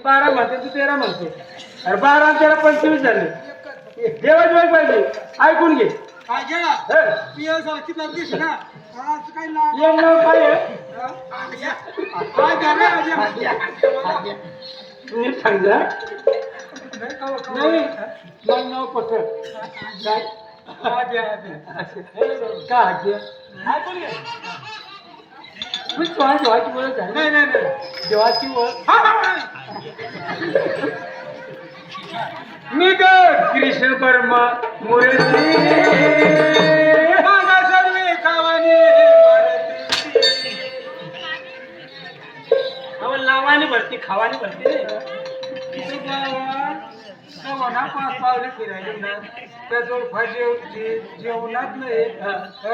12 म्हणते तू 13 म्हणते. अरे 12 आणि 13 25 झाले. देवाची वेळ पाहिजे ऐकून घे. काय घ्या हं. पिया साला किती दिवस ना आज काय ना ये नाव काय आहे? काय घ्या रे अजय नीट सांग जा. नाही का नाही मग नाव पसर काय आद्या का हाकी ऐकून घे. तू देवाची ओळख आहे. नाही नाही नाही देवाची ओळख हा हा मी ग कृष्ण वर्मा मूर्ती मागा सर्वे कावाने लावाने भरती खावाने भरती ना 5 पावले फिरायले ना त्याजवळ फाजे जेवणात नाही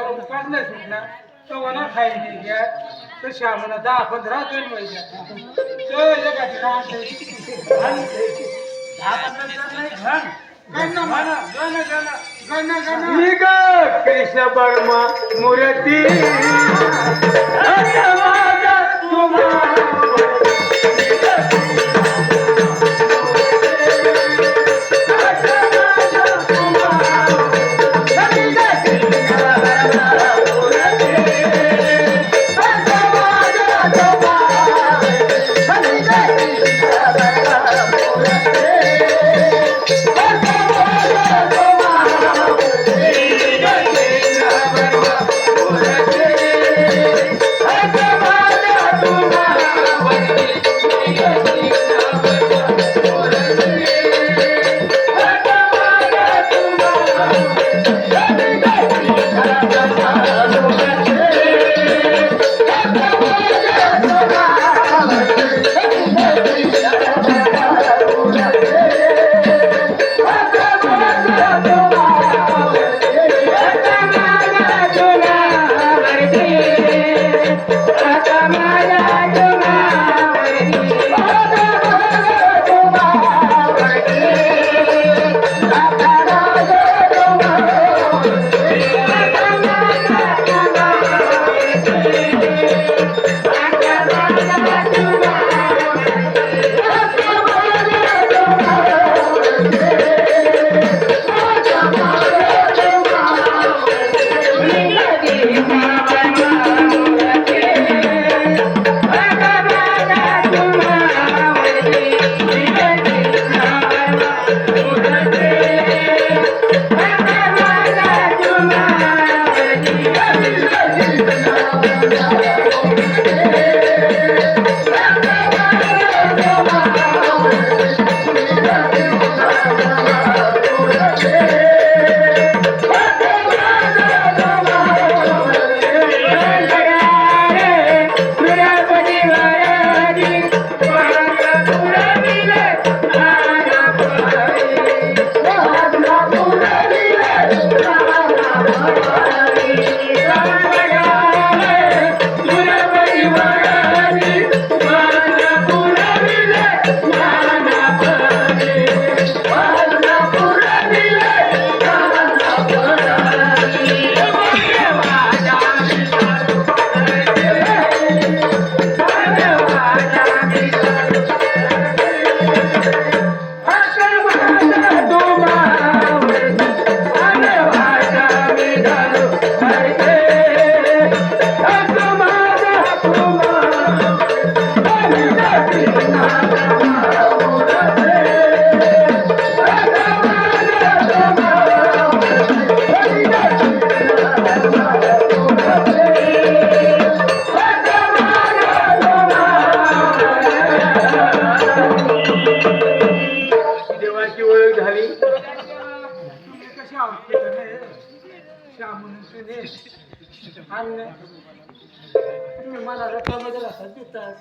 उपवास नाही सुटला तो वना खायला घ्या तर श्यामला 10-15 जण व्हायच्या तो एखादी मी ग कृष्ण वर्मा मूर्ती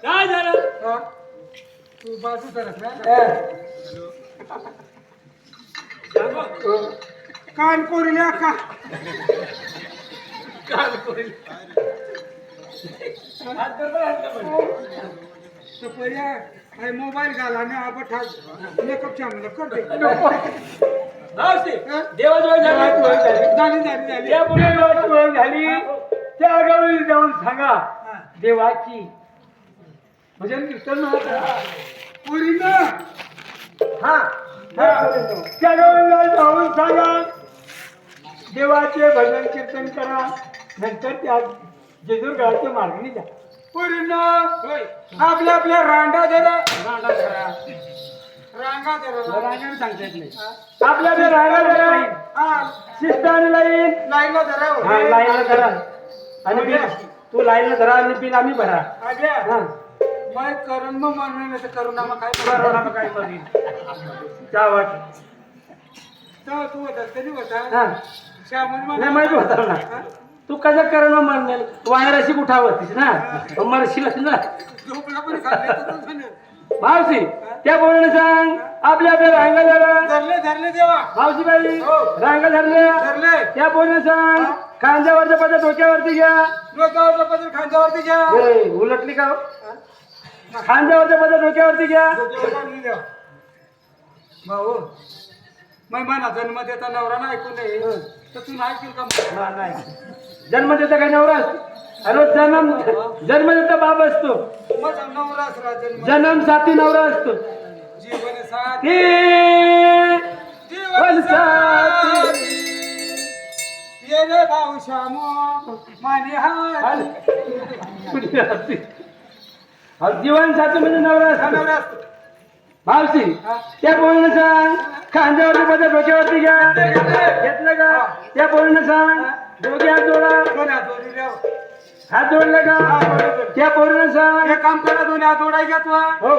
काय झालं तू बाजू करत ना कान कोरिल्या का काल कोणी तो पर्याय आहे मोबाईल घाला आणि आपण मेकअप चॅनल करते देवाची ओळख झाली झाली झाली त्या पुढे देवाची ओळख झाली त्या गावी जाऊन सांगा देवाची भजन कीर्तन पुरीनं हा त्या गवळीला जाऊन सांगा देवाचे भजन कीर्तन करा नंतर त्या जेजूरगडाच्या मार्गाने जा पुरीनं आपल्या आपल्या रांडा धरा रांगा धरा रांगाने सांगता येत नाही आपल्या आपल्या रांगा धरा हा शिस्त आणि लाईन लाईनला धरा हा लाईनला धरा आणि बिल तू लाईनला धरा आणि बिल आम्ही भरा आज्या हा मग करून मग म्हणून नाही तर करून आम्हाला काय बरोबर आम्ही काय करीन जा वाट तेव्हा तू होता कधी होता हा श्यामन नाही माहिती होता ना तू कसं करण म्हणणार वायर अशी उठावतीस ना मरशील ना झोपला पण खाल्ले तर तू म्हणेल. मावशी त्या बोलणे सांग आपल्या आपल्या रांगा धरा धरले धरले देवा मावशी बाई हो. रांगा धरल्या धरले त्या बोलणे सांग खांद्यावरच्या पदर डोक्यावरती घ्या डोक्यावरचा पदर खांद्यावरती घ्या ए, उलटली का हो? खांद्यावरच्या पदर डोक्यावरती घ्या डोक्यावर काढली द्या भाऊ महिमाना जन्म देता नवरा नाही ऐकून नये तर तू नाही ऐकतील का हा, नाही जन्म देता काय नवरा अरे जन्म देता बाप असतो मग नवरा असला जन्म जन्म साथी नवरा असतो जीवन साथ हे जीवन साथी ये रे भाऊ श्यामो माने हात जीवन साथी म्हणजे नवरा हा असतो नवरा असतो मावशी हा. त्या बोलणं सांग खांद्यावरती पदर डोक्यावरती घ्या घेतलं का त्या बोलणं सांग दोघे हात जोडा दोन हात जोडून द्या. हात जोडले का हा, बरोबर. त्या बोलणं सांग एक काम करा दोन हात जोडाय घ्या तू हो